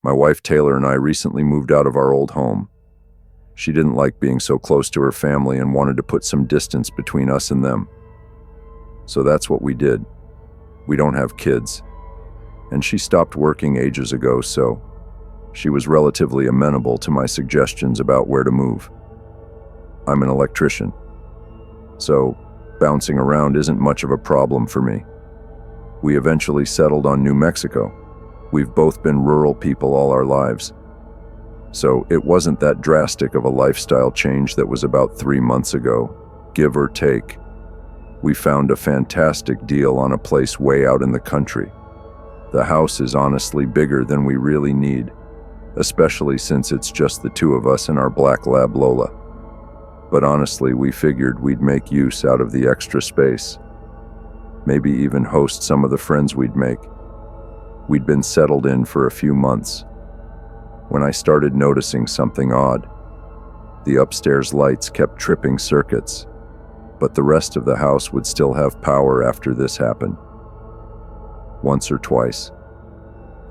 My wife Taylor and I recently moved out of our old home. She didn't like being so close to her family and wanted to put some distance between us and them. So that's what we did. We don't have kids. And she stopped working ages ago, so she was relatively amenable to my suggestions about where to move. I'm an electrician, so bouncing around isn't much of a problem for me. We eventually settled on New Mexico. We've both been rural people all our lives. So it wasn't that drastic of a lifestyle change that was about 3 months ago, give or take. We found a fantastic deal on a place way out in the country. The house is honestly bigger than we really need, especially since it's just the two of us and our black lab Lola. But honestly, we figured we'd make use out of the extra space. Maybe even host some of the friends we'd make. We'd been settled in for a few months when I started noticing something odd. The upstairs lights kept tripping circuits, but the rest of the house would still have power after this happened. Once or twice.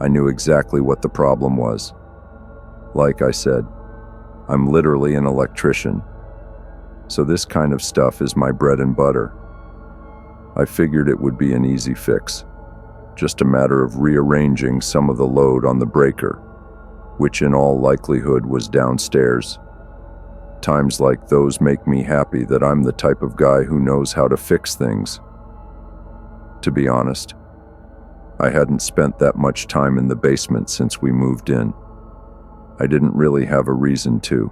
I knew exactly what the problem was. Like I said, I'm literally an electrician, so this kind of stuff is my bread and butter. I figured it would be an easy fix, just a matter of rearranging some of the load on the breaker, which in all likelihood was downstairs. Times like those make me happy that I'm the type of guy who knows how to fix things. To be honest, I hadn't spent that much time in the basement since we moved in. I didn't really have a reason to.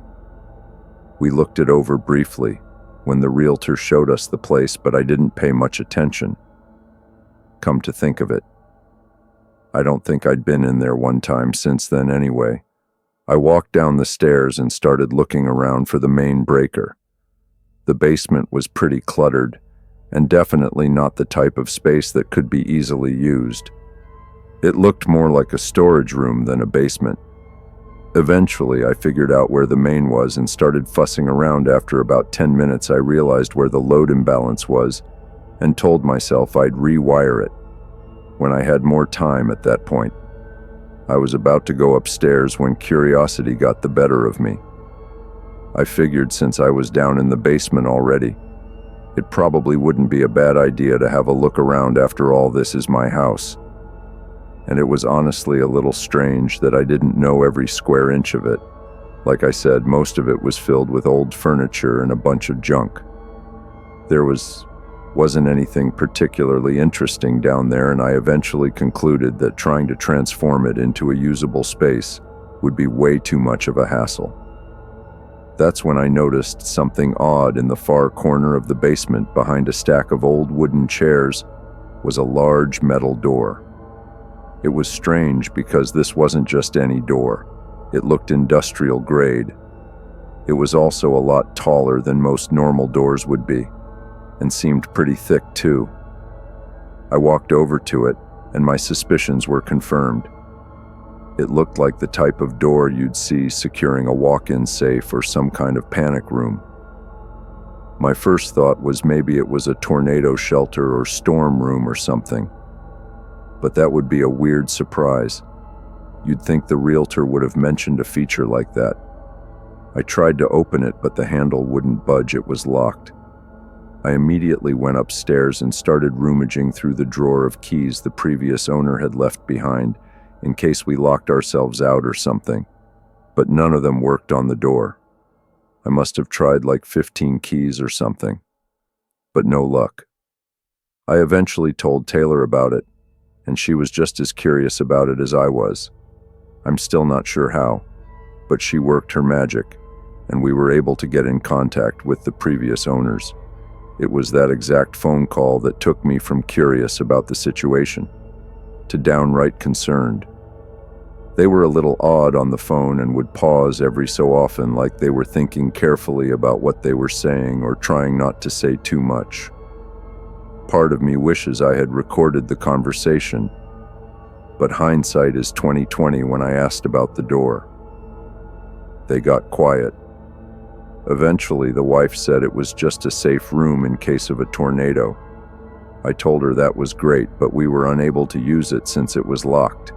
We looked it over briefly when the realtor showed us the place, but I didn't pay much attention. Come to think of it, I don't think I'd been in there one time since then anyway. I walked down the stairs and started looking around for the main breaker. The basement was pretty cluttered, and definitely not the type of space that could be easily used. It looked more like a storage room than a basement. Eventually, I figured out where the main was and started fussing around. After about 10 minutes, I realized where the load imbalance was and told myself I'd rewire it when I had more time at that point. I was about to go upstairs when curiosity got the better of me. I figured since I was down in the basement already, it probably wouldn't be a bad idea to have a look around. After all, this is my house. And it was honestly a little strange that I didn't know every square inch of it. Like I said, most of it was filled with old furniture and a bunch of junk. There wasn't anything particularly interesting down there, and I eventually concluded that trying to transform it into a usable space would be way too much of a hassle. That's when I noticed something odd. In the far corner of the basement, behind a stack of old wooden chairs, was a large metal door. It was strange because this wasn't just any door. It looked industrial grade. It was also a lot taller than most normal doors would be, and seemed pretty thick too. I walked over to it, and my suspicions were confirmed. It looked like the type of door you'd see securing a walk-in safe or some kind of panic room. My first thought was maybe it was a tornado shelter or storm room or something. But that would be a weird surprise. You'd think the realtor would have mentioned a feature like that. I tried to open it, but the handle wouldn't budge. It was locked. I immediately went upstairs and started rummaging through the drawer of keys the previous owner had left behind in case we locked ourselves out or something, but none of them worked on the door. I must have tried like 15 keys or something, but no luck. I eventually told Taylor about it, and she was just as curious about it as I was. I'm still not sure how, but she worked her magic, and we were able to get in contact with the previous owners. It was that exact phone call that took me from curious about the situation to downright concerned. They were a little odd on the phone and would pause every so often, like they were thinking carefully about what they were saying or trying not to say too much. Part of me wishes I had recorded the conversation, but hindsight is 20/20. When I asked about the door, they got quiet. Eventually, the wife said it was just a safe room in case of a tornado. I told her that was great, but we were unable to use it since it was locked.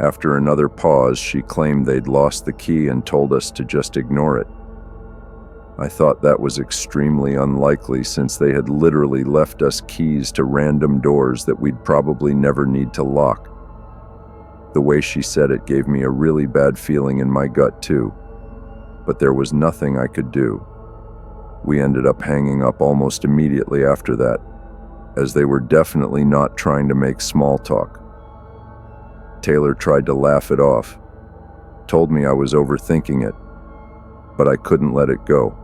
After another pause, she claimed they'd lost the key and told us to just ignore it. I thought that was extremely unlikely since they had literally left us keys to random doors that we'd probably never need to lock. The way she said it gave me a really bad feeling in my gut too, but there was nothing I could do. We ended up hanging up almost immediately after that, as they were definitely not trying to make small talk. Taylor tried to laugh it off, told me I was overthinking it, but I couldn't let it go.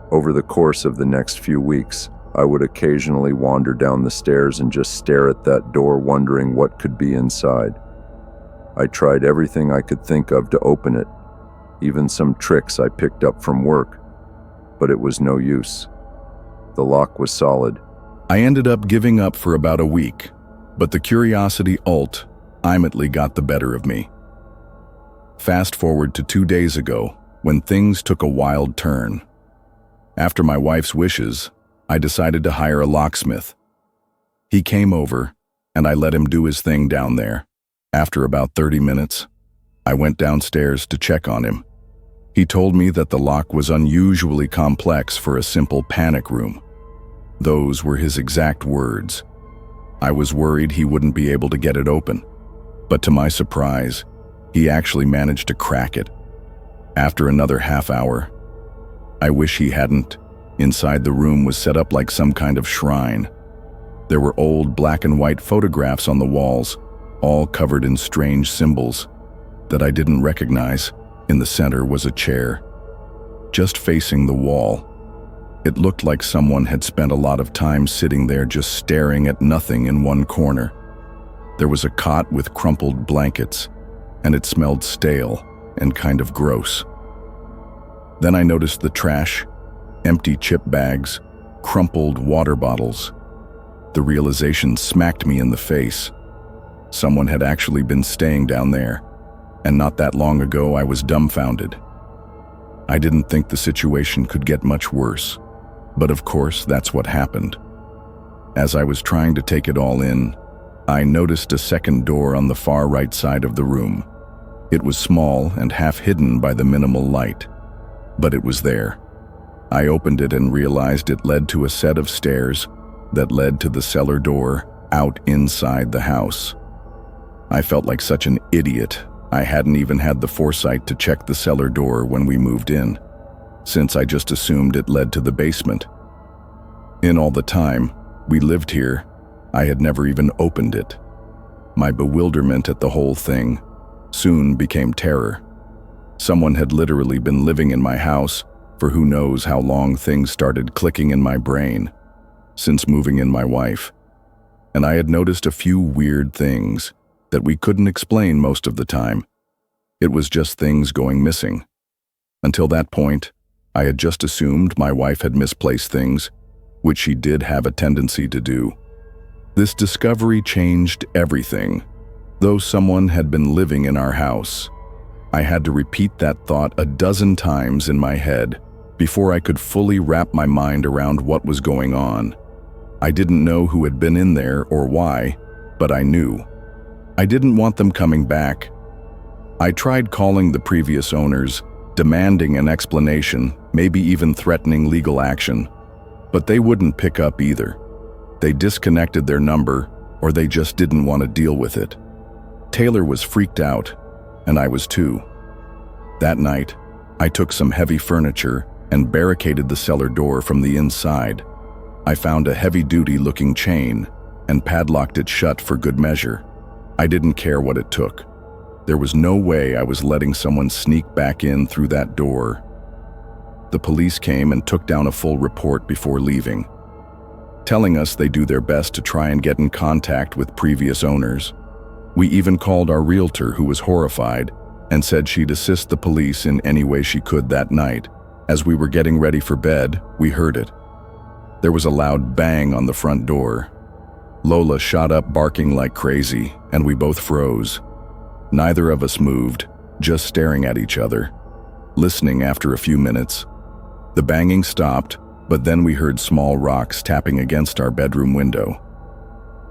Over the course of the next few weeks, I would occasionally wander down the stairs and just stare at that door, wondering what could be inside. I tried everything I could think of to open it, even some tricks I picked up from work, but it was no use. The lock was solid. I ended up giving up for about a week, but the curiosity ultimately got the better of me. Fast forward to 2 days ago, when things took a wild turn. After my wife's wishes, I decided to hire a locksmith. He came over, and I let him do his thing down there. After about 30 minutes, I went downstairs to check on him. He told me that the lock was unusually complex for a simple panic room. Those were his exact words. I was worried he wouldn't be able to get it open, but to my surprise, he actually managed to crack it. After another half hour, I wish he hadn't. Inside the room was set up like some kind of shrine. There were old black and white photographs on the walls, all covered in strange symbols that I didn't recognize. In the center was a chair, just facing the wall. It looked like someone had spent a lot of time sitting there just staring at nothing in one corner. There was a cot with crumpled blankets, and it smelled stale and kind of gross. Then I noticed the trash, empty chip bags, crumpled water bottles. The realization smacked me in the face. Someone had actually been staying down there, and not that long ago I was dumbfounded. I didn't think the situation could get much worse, but of course that's what happened. As I was trying to take it all in, I noticed a second door on the far right side of the room. It was small and half hidden by the minimal light, but it was there. I opened it and realized it led to a set of stairs that led to the cellar door out inside the house. I felt like such an idiot. I hadn't even had the foresight to check the cellar door when we moved in, since I just assumed it led to the basement. In all the time we lived here, I had never even opened it. My bewilderment at the whole thing soon became terror. Someone had literally been living in my house for who knows how long. Things started clicking in my brain since moving in my wife, and I had noticed a few weird things that we couldn't explain most of the time. It was just things going missing. Until that point, I had just assumed my wife had misplaced things, which she did have a tendency to do. This discovery changed everything. Though someone had been living in our house, I had to repeat that thought a dozen times in my head before I could fully wrap my mind around what was going on. I didn't know who had been in there or why, but I knew. I didn't want them coming back. I tried calling the previous owners, demanding an explanation, maybe even threatening legal action, but they wouldn't pick up either. They disconnected their number, or they just didn't want to deal with it. Taylor was freaked out, and I was too. That night, I took some heavy furniture and barricaded the cellar door from the inside. I found a heavy-duty looking chain and padlocked it shut for good measure. I didn't care what it took. There was no way I was letting someone sneak back in through that door. The police came and took down a full report before leaving, telling us they do their best to try and get in contact with previous owners. We even called our realtor, who was horrified and said she'd assist the police in any way she could that night. As we were getting ready for bed, we heard it. There was a loud bang on the front door. Lola shot up barking like crazy, and we both froze. Neither of us moved, just staring at each other, listening. After a few minutes, the banging stopped, but then we heard small rocks tapping against our bedroom window.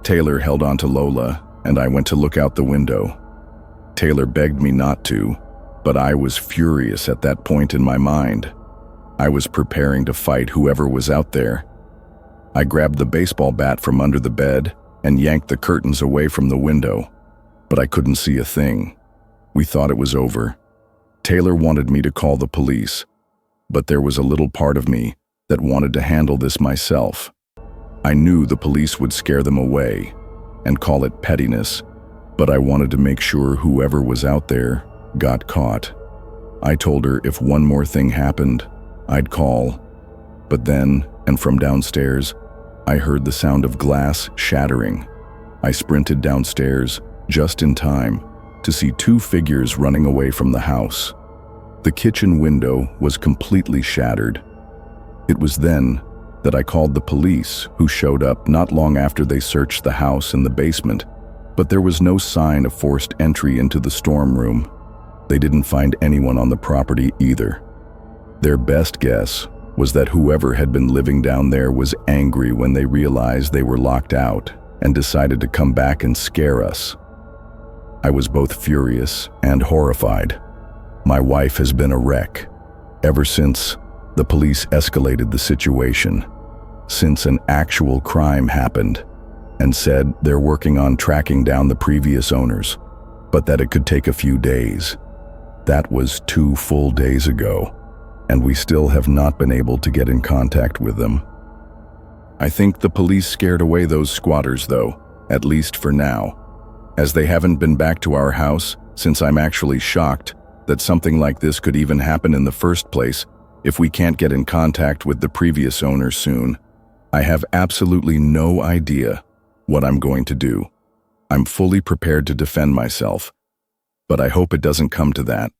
Taylor held on to Lola, and I went to look out the window. Taylor begged me not to, but I was furious at that point in my mind. I was preparing to fight whoever was out there. I grabbed the baseball bat from under the bed and yanked the curtains away from the window, but I couldn't see a thing. We thought it was over. Taylor wanted me to call the police, but there was a little part of me that wanted to handle this myself. I knew the police would scare them away and call it pettiness, but I wanted to make sure whoever was out there got caught. I told her if one more thing happened, I'd call. But then, and from downstairs, I heard the sound of glass shattering. I sprinted downstairs just in time to see two figures running away from the house. The kitchen window was completely shattered. It was then that I called the police, who showed up not long after they searched the house and the basement, but there was no sign of forced entry into the storm room. They didn't find anyone on the property either. Their best guess was that whoever had been living down there was angry when they realized they were locked out and decided to come back and scare us. I was both furious and horrified. My wife has been a wreck ever since the police escalated the situation, since an actual crime happened, and said they're working on tracking down the previous owners, but that it could take a few days. That was 2 full days ago, and we still have not been able to get in contact with them. I think the police scared away those squatters, though, at least for now, as they haven't been back to our house since. I'm actually shocked that something like this could even happen in the first place if we can't get in contact with the previous owner soon. I have absolutely no idea what I'm going to do. I'm fully prepared to defend myself, but I hope it doesn't come to that.